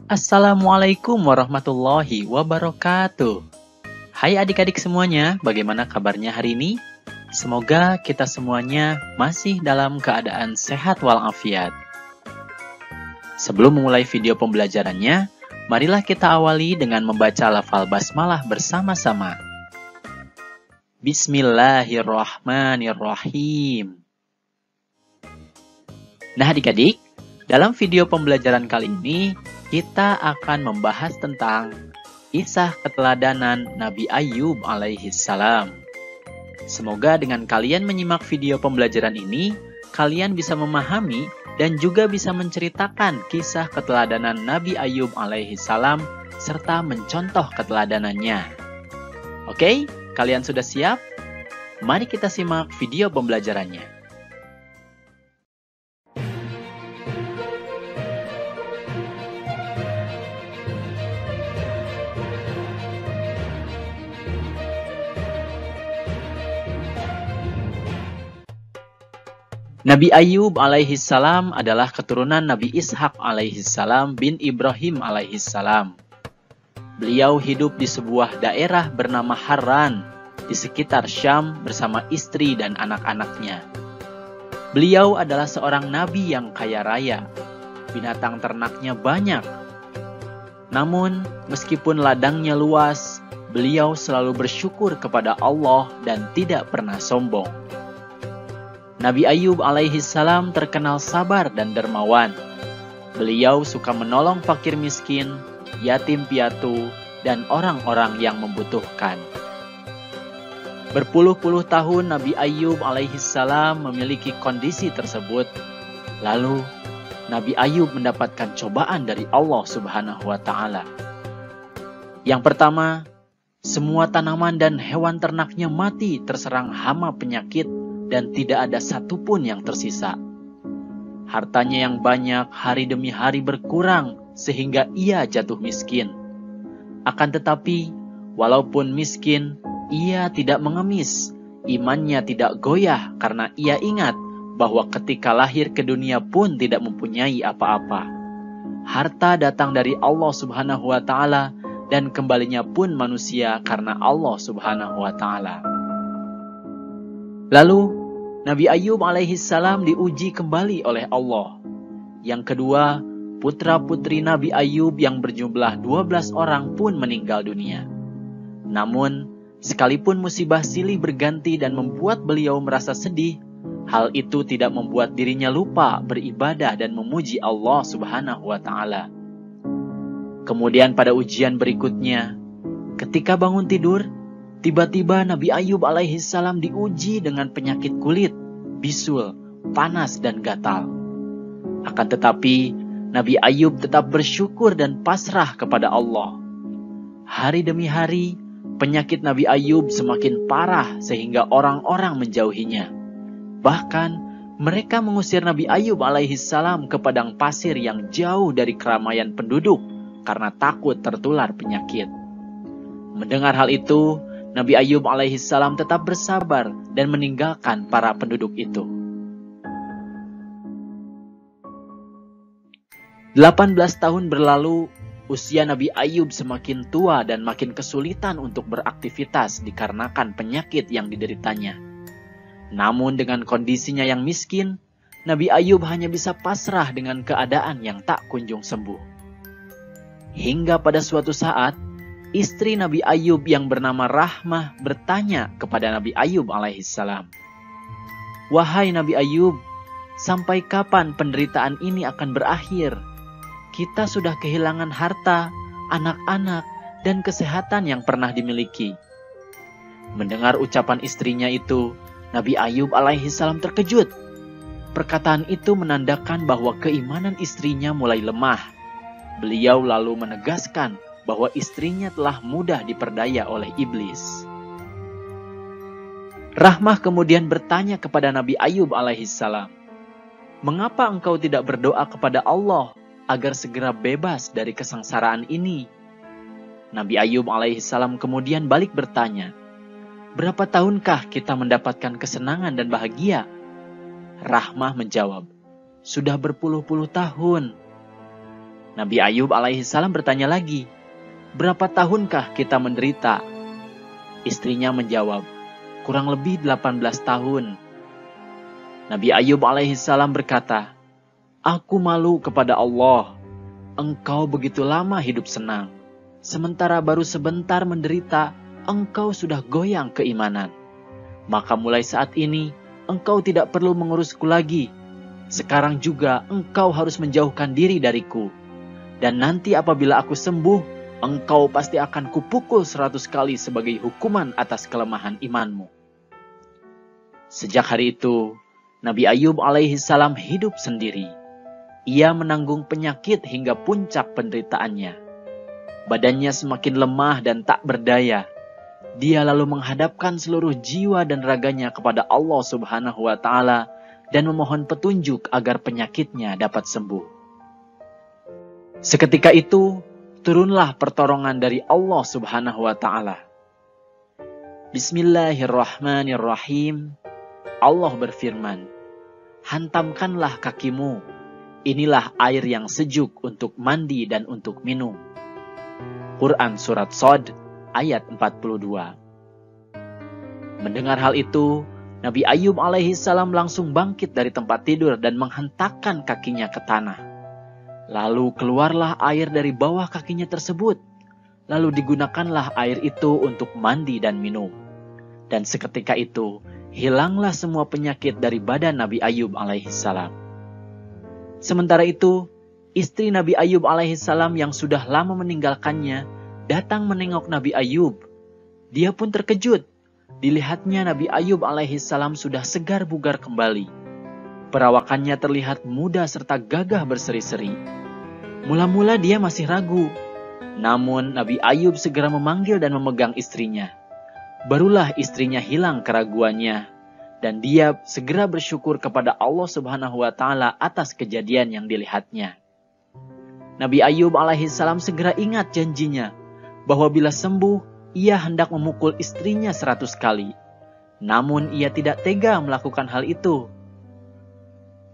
Assalamualaikum warahmatullahi wabarakatuh. Hai adik-adik semuanya, bagaimana kabarnya hari ini? Semoga kita semuanya masih dalam keadaan sehat walafiat. Sebelum memulai video pembelajarannya, marilah kita awali dengan membaca lafal basmalah bersama-sama. Bismillahirrahmanirrahim. Nah adik-adik, dalam video pembelajaran kali ini, kita akan membahas tentang kisah keteladanan Nabi Ayub alaihissalam. Semoga dengan kalian menyimak video pembelajaran ini, kalian bisa memahami dan juga bisa menceritakan kisah keteladanan Nabi Ayub alaihissalam serta mencontoh keteladanannya. Oke, kalian sudah siap? Mari kita simak video pembelajarannya. Nabi Ayub alaihissalam adalah keturunan Nabi Ishak alaihissalam bin Ibrahim alaihissalam. Beliau hidup di sebuah daerah bernama Harran, di sekitar Syam bersama istri dan anak-anaknya. Beliau adalah seorang nabi yang kaya raya. Binatang ternaknya banyak. Namun, meskipun ladangnya luas, beliau selalu bersyukur kepada Allah dan tidak pernah sombong. Nabi Ayub alaihissalam terkenal sabar dan dermawan. Beliau suka menolong fakir miskin, yatim piatu, dan orang-orang yang membutuhkan. Berpuluh-puluh tahun Nabi Ayub alaihissalam memiliki kondisi tersebut. Lalu, Nabi Ayub mendapatkan cobaan dari Allah Subhanahu wa Ta'ala. Yang pertama, semua tanaman dan hewan ternaknya mati terserang hama penyakit dan tidak ada satupun yang tersisa. Hartanya yang banyak hari demi hari berkurang sehingga ia jatuh miskin. Akan tetapi, walaupun miskin, ia tidak mengemis. Imannya tidak goyah karena ia ingat bahwa ketika lahir ke dunia pun tidak mempunyai apa-apa. Harta datang dari Allah Subhanahu wa Ta'ala dan kembalinya pun manusia karena Allah Subhanahu wa Ta'ala. Lalu, Nabi Ayub alaihissalam diuji kembali oleh Allah. Yang kedua, putra-putri Nabi Ayub yang berjumlah 12 orang pun meninggal dunia. Namun, sekalipun musibah silih berganti dan membuat beliau merasa sedih, hal itu tidak membuat dirinya lupa beribadah dan memuji Allah Subhanahu wa Ta'ala. Kemudian pada ujian berikutnya, ketika bangun tidur, tiba-tiba Nabi Ayub alaihissalam diuji dengan penyakit kulit, bisul, panas, dan gatal. Akan tetapi, Nabi Ayub tetap bersyukur dan pasrah kepada Allah. Hari demi hari, penyakit Nabi Ayub semakin parah sehingga orang-orang menjauhinya. Bahkan, mereka mengusir Nabi Ayub alaihissalam ke padang pasir yang jauh dari keramaian penduduk karena takut tertular penyakit. Mendengar hal itu, Nabi Ayub alaihissalam tetap bersabar dan meninggalkan para penduduk itu. 18 tahun berlalu, usia Nabi Ayub semakin tua dan makin kesulitan untuk beraktivitas dikarenakan penyakit yang dideritanya. Namun dengan kondisinya yang miskin, Nabi Ayub hanya bisa pasrah dengan keadaan yang tak kunjung sembuh. Hingga pada suatu saat, istri Nabi Ayub yang bernama Rahmah bertanya kepada Nabi Ayub alaihissalam, "Wahai Nabi Ayub, sampai kapan penderitaan ini akan berakhir? Kita sudah kehilangan harta, anak-anak, dan kesehatan yang pernah dimiliki." Mendengar ucapan istrinya itu, Nabi Ayub alaihissalam terkejut. Perkataan itu menandakan bahwa keimanan istrinya mulai lemah. Beliau lalu menegaskan bahwa istrinya telah mudah diperdaya oleh iblis. Rahmah kemudian bertanya kepada Nabi Ayub alaihissalam, "Mengapa engkau tidak berdoa kepada Allah agar segera bebas dari kesengsaraan ini?" Nabi Ayub alaihissalam kemudian balik bertanya, "Berapa tahunkah kita mendapatkan kesenangan dan bahagia?" Rahmah menjawab, "Sudah berpuluh-puluh tahun." Nabi Ayub alaihissalam bertanya lagi, "Berapa tahunkah kita menderita?" Istrinya menjawab, "Kurang lebih 18 tahun." Nabi Ayub alaihissalam berkata, "Aku malu kepada Allah. Engkau begitu lama hidup senang, sementara baru sebentar menderita, engkau sudah goyang keimanan. Maka mulai saat ini, engkau tidak perlu mengurusku lagi. Sekarang juga engkau harus menjauhkan diri dariku. Dan nanti apabila aku sembuh, engkau pasti akan kupukul 100 kali sebagai hukuman atas kelemahan imanmu." Sejak hari itu, Nabi Ayub alaihissalam hidup sendiri. Ia menanggung penyakit hingga puncak penderitaannya. Badannya semakin lemah dan tak berdaya. Dia lalu menghadapkan seluruh jiwa dan raganya kepada Allah Subhanahu wa Ta'ala dan memohon petunjuk agar penyakitnya dapat sembuh. Seketika itu, turunlah pertolongan dari Allah Subhanahu wa Ta'ala. Bismillahirrahmanirrahim. Allah berfirman, "Hantamkanlah kakimu. Inilah air yang sejuk untuk mandi dan untuk minum." Quran Surat Shad ayat 42. Mendengar hal itu, Nabi Ayub alaihissalam langsung bangkit dari tempat tidur dan menghentakkan kakinya ke tanah. Lalu keluarlah air dari bawah kakinya tersebut. Lalu digunakanlah air itu untuk mandi dan minum. Dan seketika itu, hilanglah semua penyakit dari badan Nabi Ayub alaihissalam. Sementara itu, istri Nabi Ayub alaihissalam yang sudah lama meninggalkannya, datang menengok Nabi Ayub. Dia pun terkejut. Dilihatnya Nabi Ayub alaihissalam sudah segar bugar kembali. Perawakannya terlihat muda serta gagah berseri-seri. Mula-mula dia masih ragu. Namun Nabi Ayub segera memanggil dan memegang istrinya. Barulah istrinya hilang keraguannya. Dan dia segera bersyukur kepada Allah Subhanahu wa Ta'ala atas kejadian yang dilihatnya. Nabi Ayub alaihissalam segera ingat janjinya bahwa bila sembuh, ia hendak memukul istrinya 100 kali. Namun ia tidak tega melakukan hal itu.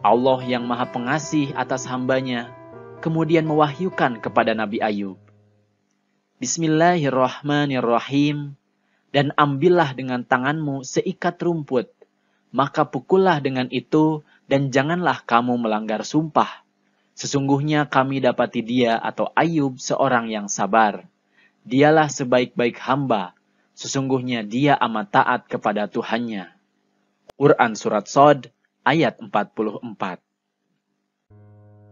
Allah yang Maha Pengasih atas hambanya kemudian mewahyukan kepada Nabi Ayub, "Bismillahirrahmanirrahim, dan ambillah dengan tanganmu seikat rumput, maka pukullah dengan itu dan janganlah kamu melanggar sumpah. Sesungguhnya kami dapati dia atau Ayub seorang yang sabar. Dialah sebaik-baik hamba, sesungguhnya dia amat taat kepada Tuhannya." Quran Surat Shad ayat 44.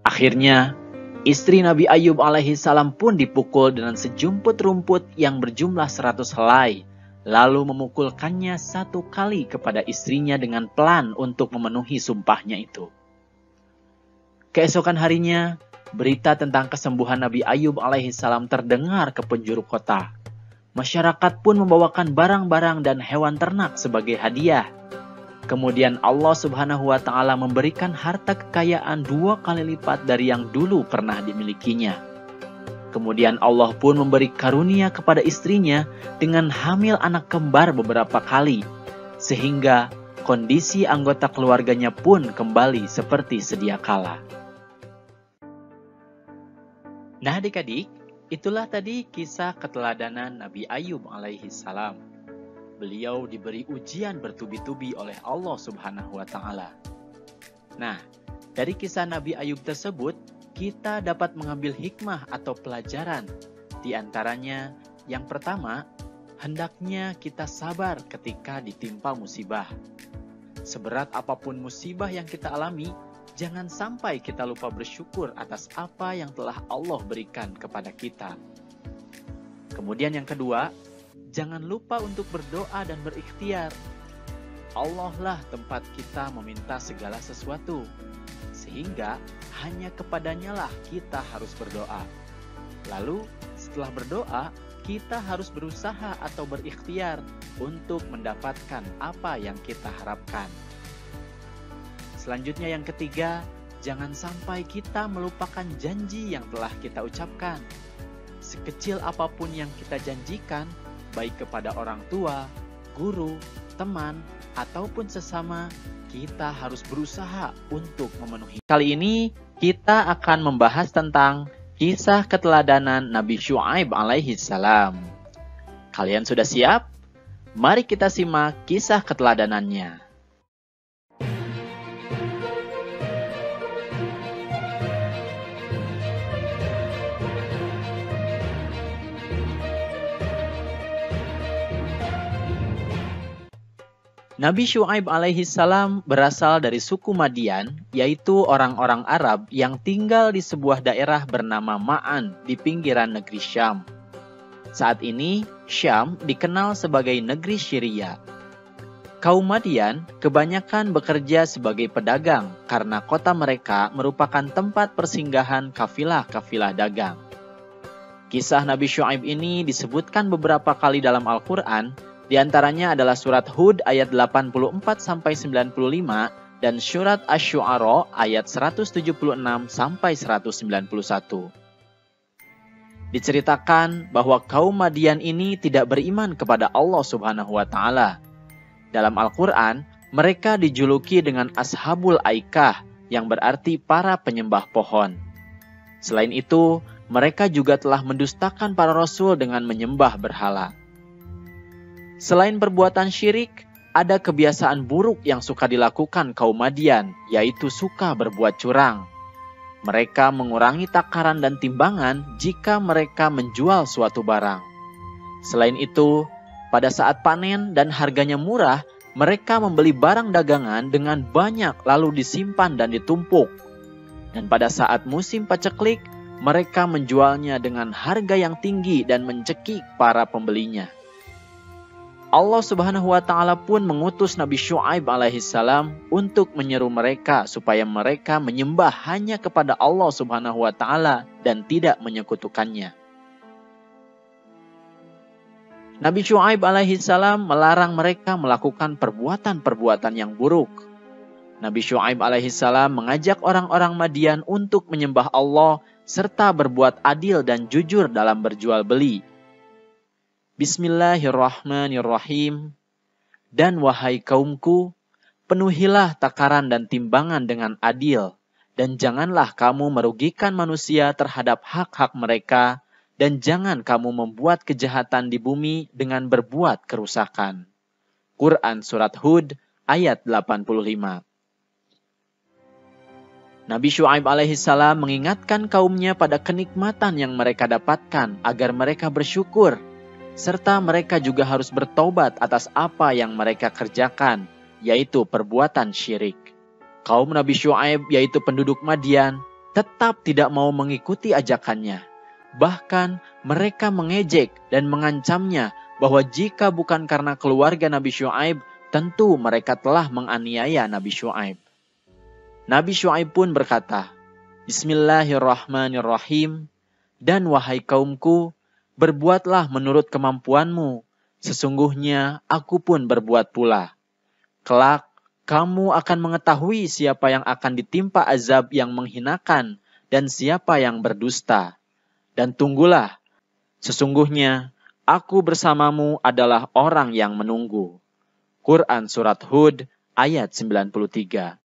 Akhirnya, istri Nabi Ayub alaihissalam pun dipukul dengan sejumput rumput yang berjumlah 100 helai, lalu memukulkannya 1 kali kepada istrinya dengan pelan untuk memenuhi sumpahnya itu. Keesokan harinya, berita tentang kesembuhan Nabi Ayub alaihissalam terdengar ke penjuru kota. Masyarakat pun membawakan barang-barang dan hewan ternak sebagai hadiah. Kemudian Allah Subhanahu wa Ta'ala memberikan harta kekayaan 2 kali lipat dari yang dulu pernah dimilikinya. Kemudian Allah pun memberi karunia kepada istrinya dengan hamil anak kembar beberapa kali, sehingga kondisi anggota keluarganya pun kembali seperti sedia kala. Nah adik-adik, itulah tadi kisah keteladanan Nabi Ayub alaihissalam. Beliau diberi ujian bertubi-tubi oleh Allah Subhanahu wa Ta'ala. Nah, dari kisah Nabi Ayub tersebut, kita dapat mengambil hikmah atau pelajaran. Di antaranya, yang pertama, hendaknya kita sabar ketika ditimpa musibah. Seberat apapun musibah yang kita alami, jangan sampai kita lupa bersyukur atas apa yang telah Allah berikan kepada kita. Kemudian yang kedua, jangan lupa untuk berdoa dan berikhtiar. Allah lah tempat kita meminta segala sesuatu. Sehingga hanya kepadanya lah kita harus berdoa. Lalu setelah berdoa, kita harus berusaha atau berikhtiar untuk mendapatkan apa yang kita harapkan. Selanjutnya yang ketiga, jangan sampai kita melupakan janji yang telah kita ucapkan. Sekecil apapun yang kita janjikan, baik kepada orang tua, guru, teman, ataupun sesama, kita harus berusaha untuk memenuhi. Kali ini kita akan membahas tentang Kisah keteladanan Nabi Syu'aib alaihi salam. Kalian sudah siap? Mari kita simak kisah keteladanannya. Nabi Syu'aib alaihi salam berasal dari suku Madian, yaitu orang-orang Arab yang tinggal di sebuah daerah bernama Ma'an di pinggiran negeri Syam. Saat ini, Syam dikenal sebagai negeri Syria. Kaum Madian kebanyakan bekerja sebagai pedagang karena kota mereka merupakan tempat persinggahan kafilah-kafilah dagang. Kisah Nabi Syu'aib ini disebutkan beberapa kali dalam Al-Quran. Di antaranya adalah surat Hud ayat 84-95 dan surat Asy-Syu'ara ayat 176-191. Diceritakan bahwa kaum Madian ini tidak beriman kepada Allah Subhanahu wa Ta'ala. Dalam Al-Quran, mereka dijuluki dengan Ashabul Aikah yang berarti para penyembah pohon. Selain itu, mereka juga telah mendustakan para rasul dengan menyembah berhala. Selain perbuatan syirik, ada kebiasaan buruk yang suka dilakukan kaum Madian, yaitu suka berbuat curang. Mereka mengurangi takaran dan timbangan jika mereka menjual suatu barang. Selain itu, pada saat panen dan harganya murah, mereka membeli barang dagangan dengan banyak lalu disimpan dan ditumpuk. Dan pada saat musim paceklik, mereka menjualnya dengan harga yang tinggi dan mencekik para pembelinya. Allah Subhanahu wa Ta'ala pun mengutus Nabi Syu'aib alaihi salam untuk menyeru mereka supaya mereka menyembah hanya kepada Allah Subhanahu wa Ta'ala dan tidak menyekutukannya. Nabi Syu'aib alaihi salam melarang mereka melakukan perbuatan-perbuatan yang buruk. Nabi Syu'aib alaihi salam mengajak orang-orang Madian untuk menyembah Allah serta berbuat adil dan jujur dalam berjual beli. Bismillahirrahmanirrahim. Dan wahai kaumku, penuhilah takaran dan timbangan dengan adil, dan janganlah kamu merugikan manusia terhadap hak-hak mereka, dan jangan kamu membuat kejahatan di bumi dengan berbuat kerusakan. Quran Surat Hud ayat 85. Nabi Syu'aib alaihi salam mengingatkan kaumnya pada kenikmatan yang mereka dapatkan agar mereka bersyukur, serta mereka juga harus bertaubat atas apa yang mereka kerjakan, yaitu perbuatan syirik. Kaum Nabi Syu'aib, yaitu penduduk Madian, tetap tidak mau mengikuti ajakannya. Bahkan mereka mengejek dan mengancamnya bahwa jika bukan karena keluarga Nabi Syu'aib, tentu mereka telah menganiaya Nabi Syu'aib. Nabi Syu'aib pun berkata, Bismillahirrahmanirrahim. Dan wahai kaumku, berbuatlah menurut kemampuanmu, sesungguhnya aku pun berbuat pula. Kelak, kamu akan mengetahui siapa yang akan ditimpa azab yang menghinakan dan siapa yang berdusta. Dan tunggulah, sesungguhnya aku bersamamu adalah orang yang menunggu. Quran Surat Hud ayat 93.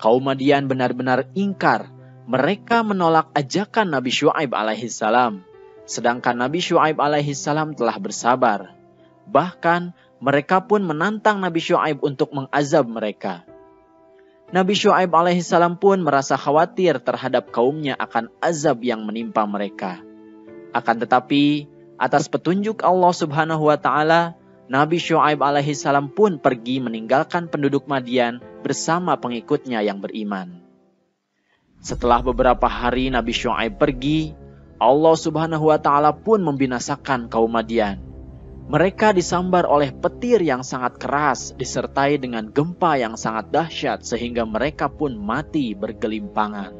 Kaum Madian benar-benar ingkar. Mereka menolak ajakan Nabi Syu'aib alaihi salam, sedangkan Nabi Syu'aib alaihi salam telah bersabar. Bahkan mereka pun menantang Nabi Syu'aib untuk mengazab mereka. Nabi Syu'aib alaihi salam pun merasa khawatir terhadap kaumnya akan azab yang menimpa mereka. Akan tetapi, atas petunjuk Allah Subhanahu wa Ta'ala, Nabi Syu'aib alaihi salam pun pergi meninggalkan penduduk Madian bersama pengikutnya yang beriman. Setelah beberapa hari Nabi Syu'aib pergi, Allah Subhanahu wa Ta'ala pun membinasakan kaum Madian. Mereka disambar oleh petir yang sangat keras disertai dengan gempa yang sangat dahsyat sehingga mereka pun mati bergelimpangan.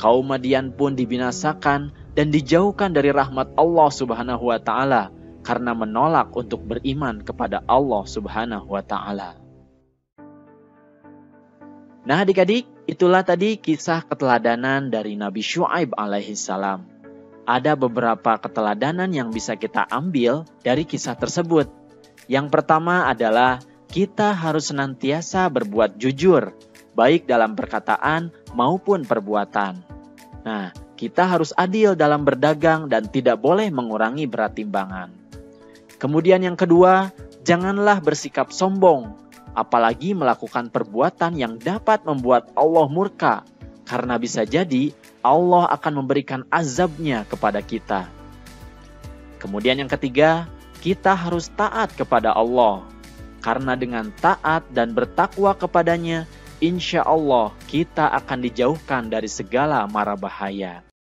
Kaum Madian pun dibinasakan dan dijauhkan dari rahmat Allah Subhanahu wa Ta'ala karena menolak untuk beriman kepada Allah Subhanahu wa Ta'ala. Nah adik-adik, itulah tadi kisah keteladanan dari Nabi Syu'aib alaihi salam. Ada beberapa keteladanan yang bisa kita ambil dari kisah tersebut. Yang pertama adalah kita harus senantiasa berbuat jujur, baik dalam perkataan maupun perbuatan. Nah, kita harus adil dalam berdagang dan tidak boleh mengurangi berat timbangan. Kemudian yang kedua, janganlah bersikap sombong, apalagi melakukan perbuatan yang dapat membuat Allah murka, karena bisa jadi Allah akan memberikan azabnya kepada kita. Kemudian yang ketiga, kita harus taat kepada Allah, karena dengan taat dan bertakwa kepadanya, insya Allah kita akan dijauhkan dari segala mara bahaya.